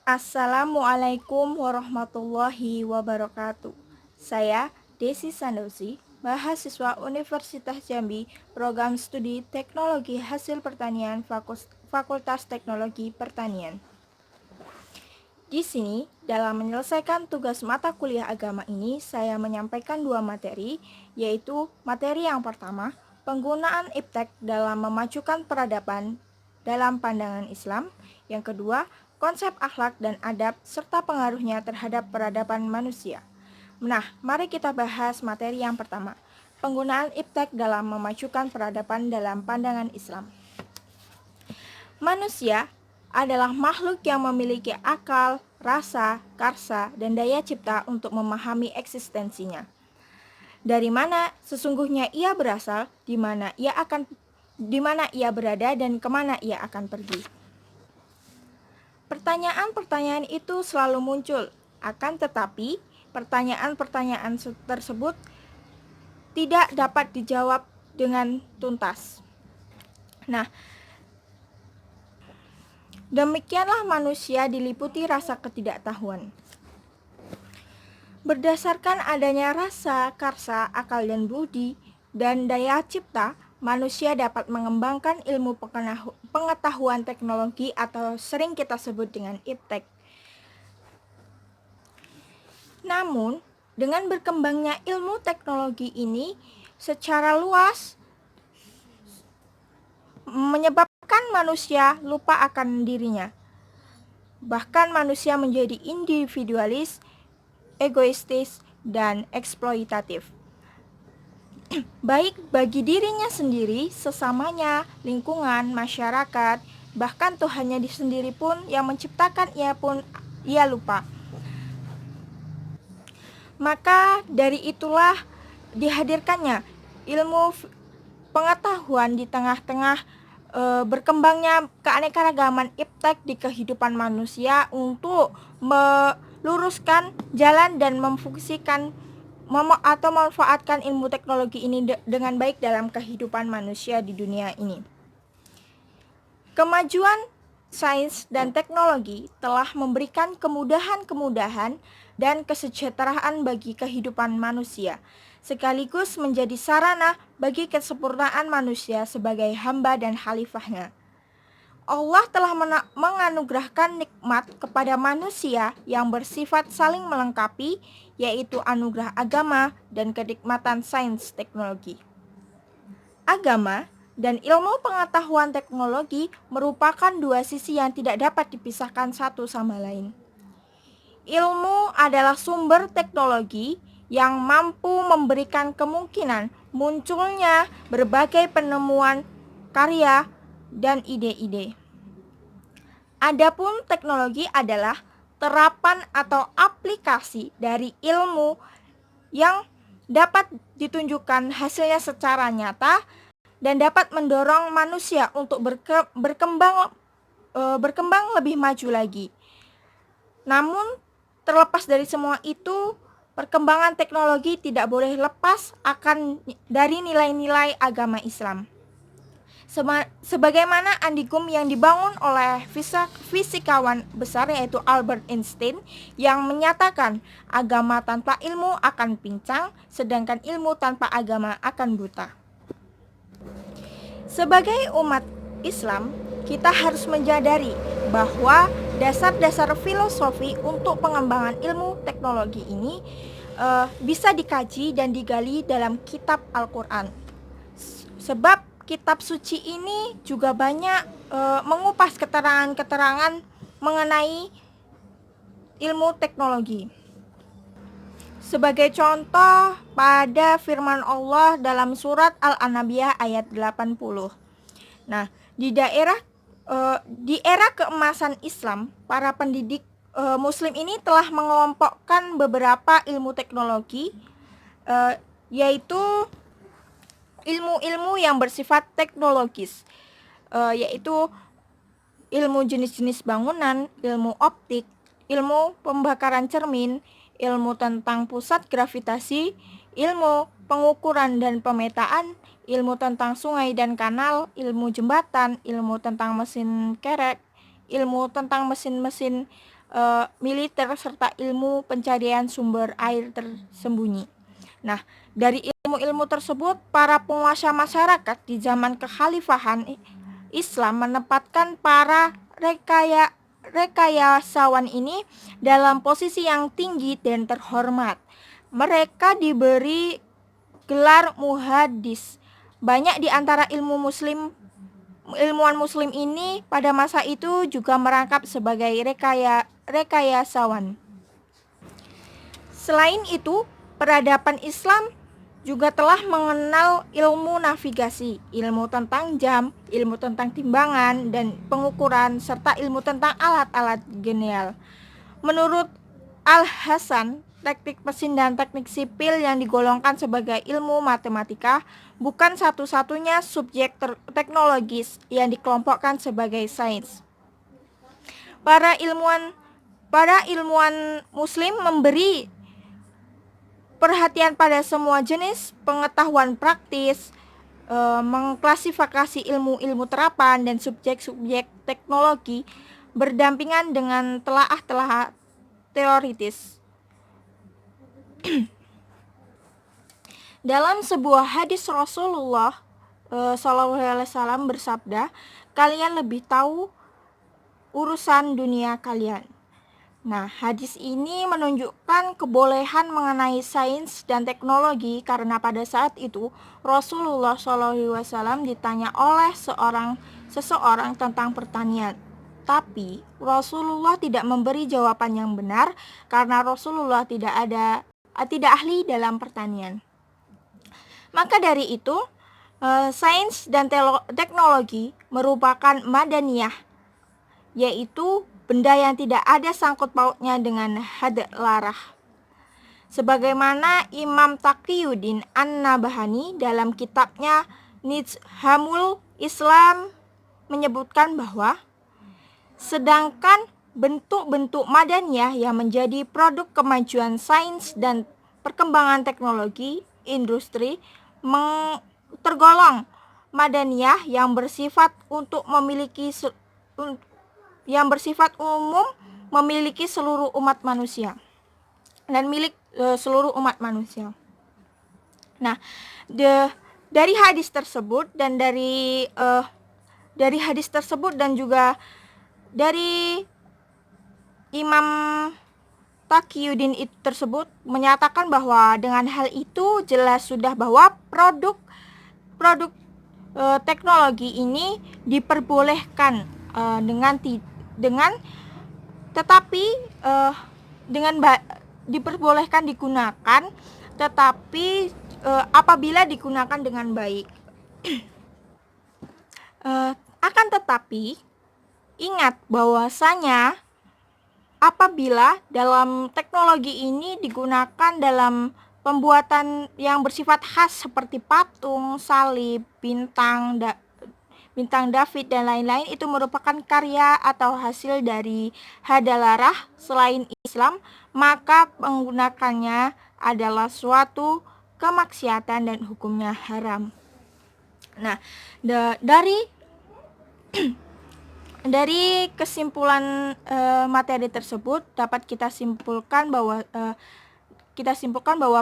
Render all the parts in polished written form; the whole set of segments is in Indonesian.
Assalamualaikum warahmatullahi wabarakatuh. Saya Desi Sandosi, mahasiswa Universitas Jambi, Program Studi Teknologi Hasil Pertanian Fakultas Teknologi Pertanian. Di sini, dalam menyelesaikan tugas mata kuliah agama ini, saya menyampaikan dua materi, yaitu materi yang pertama, penggunaan iptek dalam memajukan peradaban dalam pandangan Islam. Yang kedua, konsep akhlak dan adab serta pengaruhnya terhadap peradaban manusia. Nah, mari kita bahas materi yang pertama, penggunaan iptek dalam memajukan peradaban dalam pandangan Islam. Manusia adalah makhluk yang memiliki akal, rasa, karsa, dan daya cipta untuk memahami eksistensinya. Dari mana sesungguhnya ia berasal, di mana ia berada, dan kemana ia akan pergi. Pertanyaan-pertanyaan itu selalu muncul, akan tetapi pertanyaan-pertanyaan tersebut tidak dapat dijawab dengan tuntas. Nah, demikianlah manusia diliputi rasa ketidaktahuan. Berdasarkan adanya rasa, karsa, akal, dan budi, dan daya cipta, manusia dapat mengembangkan ilmu pengetahuan teknologi atau sering kita sebut dengan iptek. Namun, dengan berkembangnya ilmu teknologi ini secara luas menyebabkan manusia lupa akan dirinya. Bahkan manusia menjadi individualis, egoistis, dan eksploitatif. Baik bagi dirinya sendiri, sesamanya, lingkungan, masyarakat, bahkan Tuhannya sendiri pun yang menciptakan ia lupa. Maka dari itulah dihadirkannya ilmu pengetahuan di tengah-tengah berkembangnya keanekaragaman iptek di kehidupan manusia untuk meluruskan jalan dan memfungsikan atau memanfaatkan ilmu teknologi ini dengan baik dalam kehidupan manusia di dunia ini. Kemajuan sains dan teknologi telah memberikan kemudahan-kemudahan dan kesejahteraan bagi kehidupan manusia, sekaligus menjadi sarana bagi kesempurnaan manusia sebagai hamba dan khalifahnya. Allah telah menganugerahkan nikmat kepada manusia yang bersifat saling melengkapi, yaitu anugerah agama dan kenikmatan sains teknologi. Agama dan ilmu pengetahuan teknologi merupakan dua sisi yang tidak dapat dipisahkan satu sama lain. Ilmu adalah sumber teknologi yang mampu memberikan kemungkinan munculnya berbagai penemuan, karya, dan ide-ide. Adapun teknologi adalah terapan atau aplikasi dari ilmu yang dapat ditunjukkan hasilnya secara nyata dan dapat mendorong manusia untuk berkembang lebih maju lagi. Namun, terlepas dari semua itu, perkembangan teknologi tidak boleh lepas dari nilai-nilai agama Islam. Sebagaimana andigum yang dibangun oleh fisikawan besar yaitu Albert Einstein yang menyatakan agama tanpa ilmu akan pincang, sedangkan ilmu tanpa agama akan buta. Sebagai umat Islam, kita harus menyadari bahwa dasar-dasar filosofi untuk pengembangan ilmu teknologi ini bisa dikaji dan digali dalam kitab Al-Quran. Sebab kitab suci ini juga banyak mengupas keterangan-keterangan mengenai ilmu teknologi. Sebagai contoh, pada firman Allah dalam surat Al-Anbiya ayat 80. Nah, di era keemasan Islam, para pendidik Muslim ini telah mengelompokkan beberapa ilmu teknologi, yaitu ilmu-ilmu yang bersifat teknologis, yaitu ilmu jenis-jenis bangunan, ilmu optik, ilmu pembakaran cermin, ilmu tentang pusat gravitasi, ilmu pengukuran dan pemetaan, ilmu tentang sungai dan kanal, ilmu jembatan, ilmu tentang mesin kerek, ilmu tentang mesin-mesin militer serta ilmu pencarian sumber air tersembunyi. Nah, dari ilmu-ilmu tersebut, para penguasa masyarakat di zaman kekhalifahan Islam menempatkan para rekayasawan ini dalam posisi yang tinggi dan terhormat. Mereka diberi gelar muhadis. Banyak di antara ilmuwan muslim ini pada masa itu juga merangkap sebagai rekayasawan. Selain itu, peradaban Islam juga telah mengenal ilmu navigasi, ilmu tentang jam, ilmu tentang timbangan dan pengukuran, serta ilmu tentang alat-alat genial. Menurut Al-Hasan, teknik mesin dan teknik sipil yang digolongkan sebagai ilmu matematika bukan satu-satunya subjek teknologis yang dikelompokkan sebagai sains. Para ilmuwan muslim memberi perhatian pada semua jenis pengetahuan praktis, mengklasifikasi ilmu-ilmu terapan dan subjek-subjek teknologi berdampingan dengan telaah-telaah teoritis. Dalam sebuah hadis Rasulullah SAW bersabda, "Kalian lebih tahu urusan dunia kalian." Nah, hadis ini menunjukkan kebolehan mengenai sains dan teknologi karena pada saat itu Rasulullah SAW ditanya oleh seseorang tentang pertanian. Tapi Rasulullah tidak memberi jawaban yang benar karena Rasulullah tidak ahli dalam pertanian. Maka dari itu, sains dan teknologi merupakan madaniyah, yaitu benda yang tidak ada sangkut pautnya dengan hadalarah. Sebagaimana Imam Taqiyuddin An-Nabhani dalam kitabnya Nizamul Islam menyebutkan bahwa sedangkan bentuk-bentuk madaniyah yang menjadi produk kemajuan sains dan perkembangan teknologi industri tergolong madaniyah yang bersifat umum, memiliki seluruh umat manusia dan milik seluruh umat manusia. Nah, dari hadis tersebut dan dari hadis tersebut dan juga dari Imam Taqiyuddin itu tersebut menyatakan bahwa dengan hal itu jelas sudah bahwa produk teknologi ini diperbolehkan diperbolehkan digunakan, tetapi apabila digunakan dengan baik. Akan tetapi ingat bahwasanya apabila dalam teknologi ini digunakan dalam pembuatan yang bersifat khas seperti patung, salib, bintang David dan lain-lain, itu merupakan karya atau hasil dari hadalarah selain Islam, maka menggunakannya adalah suatu kemaksiatan dan hukumnya haram. Nah, dari kesimpulan materi tersebut dapat kita simpulkan bahwa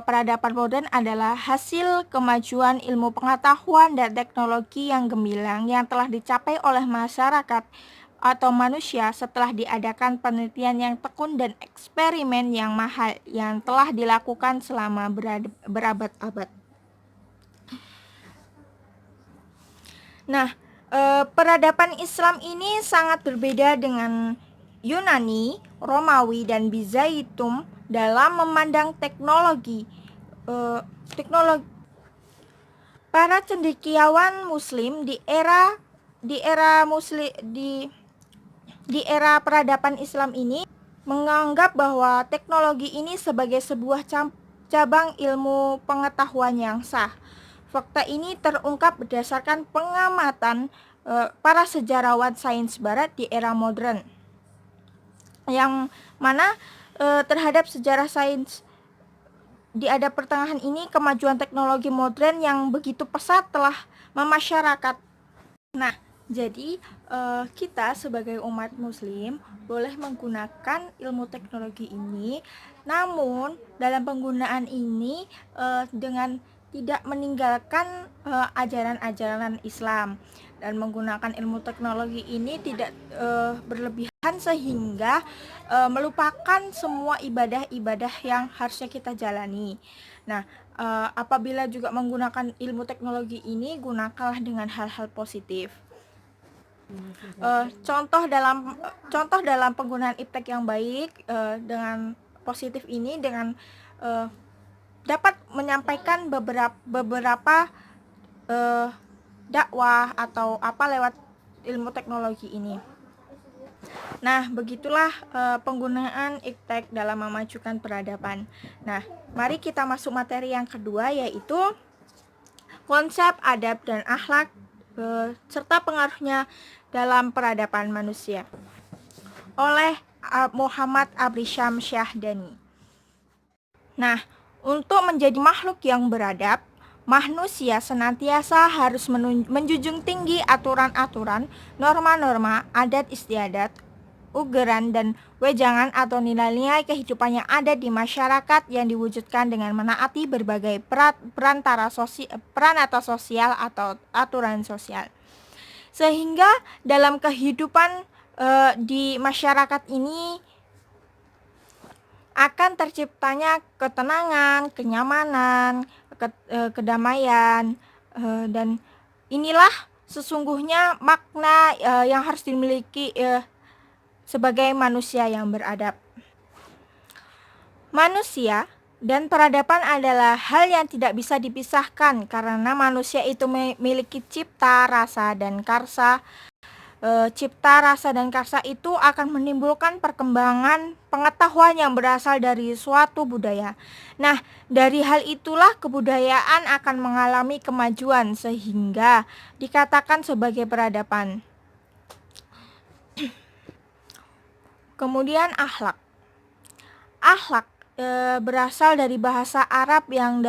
peradaban modern adalah hasil kemajuan ilmu pengetahuan dan teknologi yang gemilang yang telah dicapai oleh masyarakat atau manusia setelah diadakan penelitian yang tekun dan eksperimen yang mahal yang telah dilakukan selama berabad-abad. Nah, peradaban Islam ini sangat berbeda dengan Yunani, Romawi, dan Bizantium dalam memandang teknologi. Para cendekiawan Muslim di era peradaban Islam ini menganggap bahwa teknologi ini sebagai sebuah cabang ilmu pengetahuan yang sah. Fakta ini terungkap berdasarkan pengamatan para sejarawan sains barat di era modern, yang mana terhadap sejarah sains di ada pertengahan ini, kemajuan teknologi modern yang begitu pesat telah memasyarakat. Nah, Jadi, kita sebagai umat muslim boleh menggunakan ilmu teknologi ini, namun dalam penggunaan ini dengan tidak meninggalkan ajaran-ajaran Islam, dan menggunakan ilmu teknologi ini tidak berlebihan sehingga melupakan semua ibadah-ibadah yang harusnya kita jalani. Nah, apabila juga menggunakan ilmu teknologi ini, gunakanlah dengan hal-hal positif. Contoh dalam penggunaan iptek yang baik dengan positif ini, dengan dapat menyampaikan beberapa dakwah atau apa lewat ilmu teknologi ini. Nah, begitulah penggunaan iptek dalam memajukan peradaban. Nah, mari kita masuk materi yang kedua, yaitu konsep adab dan akhlak serta pengaruhnya dalam peradaban manusia, oleh Muhammad Abrisham Syahdani. Nah, untuk menjadi makhluk yang beradab, manusia senantiasa harus menjunjung tinggi aturan-aturan, norma-norma, adat istiadat, ugeran dan wejangan atau nilai-nilai kehidupan yang ada di masyarakat yang diwujudkan dengan menaati berbagai peran atau sosial atau aturan sosial. Sehingga dalam kehidupan di masyarakat ini akan terciptanya ketenangan, kenyamanan, kedamaian, dan inilah sesungguhnya makna yang harus dimiliki sebagai manusia yang beradab. Manusia dan peradaban adalah hal yang tidak bisa dipisahkan karena manusia itu memiliki cipta, rasa, dan karsa. Cipta, rasa, dan karsa itu akan menimbulkan perkembangan pengetahuan yang berasal dari suatu budaya. Nah, dari hal itulah kebudayaan akan mengalami kemajuan sehingga dikatakan sebagai peradaban. Kemudian akhlak. Akhlak berasal dari bahasa Arab yang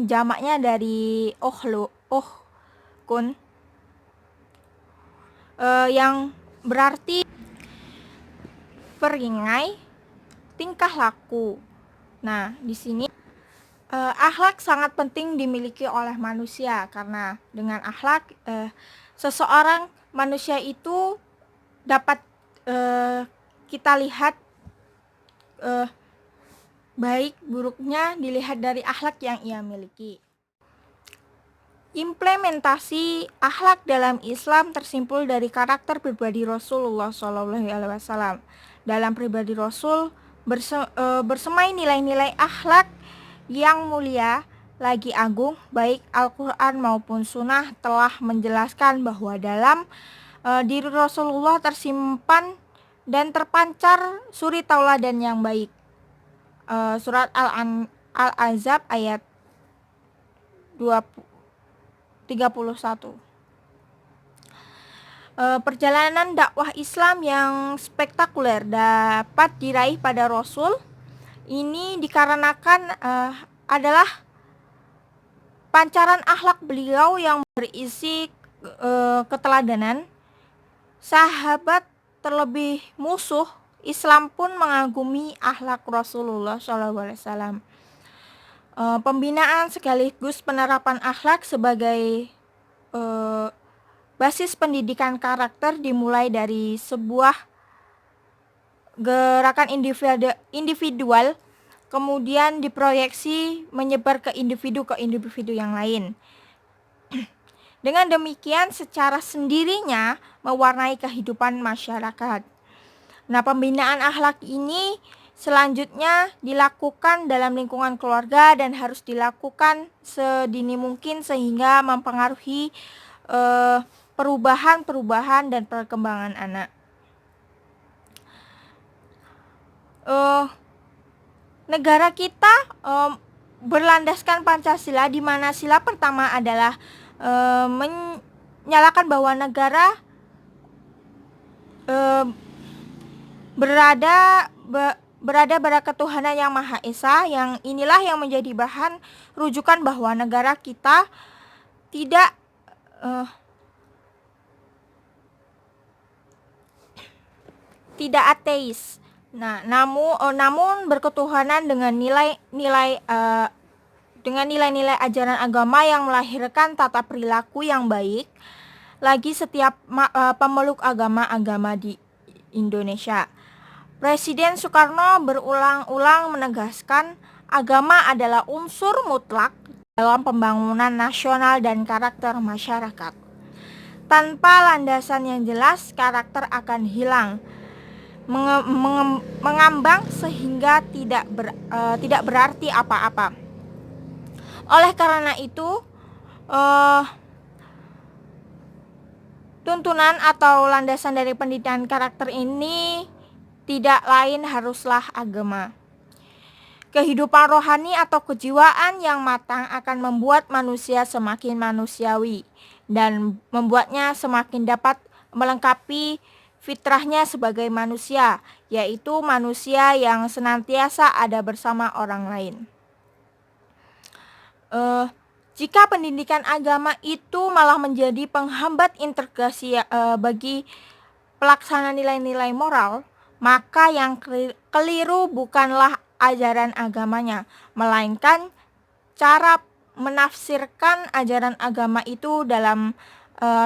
jamaknya dari ohkun, yang berarti peringai, tingkah laku. Nah, di sini akhlak sangat penting dimiliki oleh manusia karena dengan akhlak seseorang manusia itu dapat kita lihat baik buruknya dilihat dari akhlak yang ia miliki. Implementasi akhlak dalam Islam tersimpul dari karakter pribadi Rasulullah SAW. Dalam pribadi Rasul bersemai nilai-nilai akhlak yang mulia lagi agung, baik Al-Quran maupun Sunnah telah menjelaskan bahwa dalam diri Rasulullah tersimpan dan terpancar suri tauladan yang baik. Surat Al-Ahzab ayat 31. Perjalanan dakwah Islam yang spektakuler dapat diraih pada Rasul ini dikarenakan adalah pancaran akhlak beliau yang berisi keteladanan. Sahabat terlebih musuh Islam pun mengagumi akhlak Rasulullah SAW. Pembinaan sekaligus penerapan akhlak sebagai basis pendidikan karakter dimulai dari sebuah gerakan individual, kemudian diproyeksi menyebar ke individu yang lain. Dengan demikian secara sendirinya mewarnai kehidupan masyarakat. Nah, pembinaan akhlak ini selanjutnya dilakukan dalam lingkungan keluarga dan harus dilakukan sedini mungkin sehingga mempengaruhi perubahan dan perkembangan anak. Negara kita berlandaskan Pancasila, di mana sila pertama adalah menyalakan bahwa negara berada pada ketuhanan yang Maha Esa, yang inilah yang menjadi bahan rujukan bahwa negara kita tidak tidak ateis. Nah, namun berketuhanan dengan nilai-nilai ajaran agama yang melahirkan tata perilaku yang baik. Lagi setiap pemeluk agama di Indonesia. Presiden Soekarno berulang-ulang menegaskan agama adalah unsur mutlak dalam pembangunan nasional dan karakter masyarakat. Tanpa landasan yang jelas, karakter akan hilang, mengambang sehingga tidak berarti apa-apa. Oleh karena itu, tuntunan atau landasan dari pendidikan karakter ini tidak lain haruslah agama. Kehidupan rohani atau kejiwaan yang matang akan membuat manusia semakin manusiawi dan membuatnya semakin dapat melengkapi fitrahnya sebagai manusia, yaitu manusia yang senantiasa ada bersama orang lain. Jika pendidikan agama itu malah menjadi penghambat integrasi bagi pelaksana nilai-nilai moral, maka yang keliru bukanlah ajaran agamanya, melainkan cara menafsirkan ajaran agama itu dalam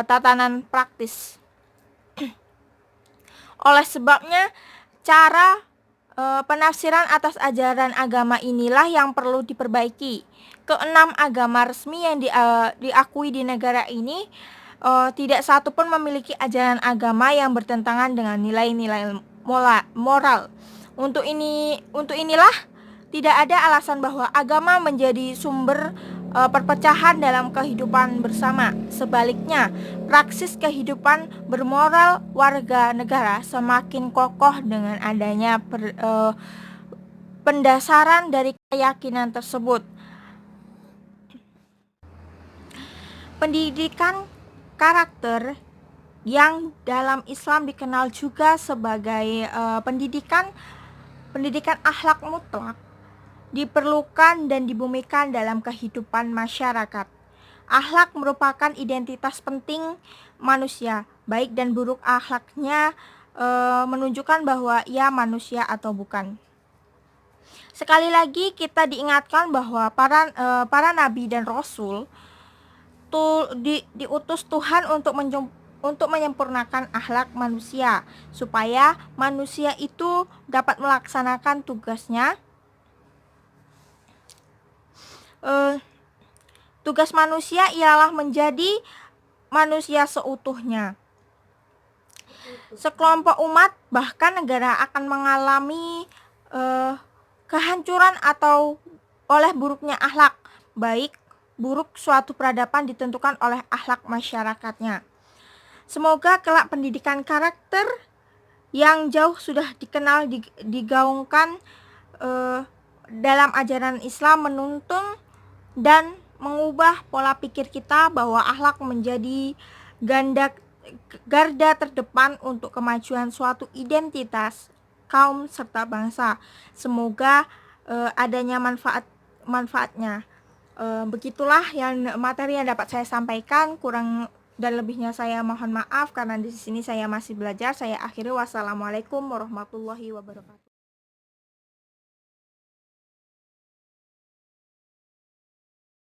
tatanan praktis. Oleh sebabnya, cara penafsiran atas ajaran agama inilah yang perlu diperbaiki. Keenam agama resmi yang diakui di negara ini tidak satu pun memiliki ajaran agama yang bertentangan dengan nilai-nilai moral. Untuk inilah tidak ada alasan bahwa agama menjadi sumber perpecahan dalam kehidupan bersama. Sebaliknya, praksis kehidupan bermoral warga negara semakin kokoh dengan adanya pendasaran dari keyakinan tersebut. Pendidikan karakter yang dalam Islam dikenal juga sebagai pendidikan akhlak mutlak diperlukan dan dibumikan dalam kehidupan masyarakat. Akhlak merupakan identitas penting manusia. Baik dan buruk akhlaknya menunjukkan bahwa ia manusia atau bukan. Sekali lagi kita diingatkan bahwa para nabi dan rasul diutus Tuhan untuk menyempurnakan akhlak manusia, supaya manusia itu dapat melaksanakan tugasnya. Tugas manusia ialah menjadi manusia seutuhnya. Sekelompok umat bahkan negara akan mengalami kehancuran atau oleh buruknya akhlak. Baik buruk suatu peradaban ditentukan oleh akhlak masyarakatnya. Semoga kelak pendidikan karakter yang jauh sudah dikenal digaungkan dalam ajaran Islam menuntun dan mengubah pola pikir kita bahwa akhlak menjadi garda terdepan untuk kemajuan suatu identitas, kaum serta bangsa. Semoga adanya manfaatnya. Begitulah materi yang dapat saya sampaikan. Kurang dan lebihnya saya mohon maaf karena di sini saya masih belajar. Saya akhiri, wassalamualaikum warahmatullahi wabarakatuh.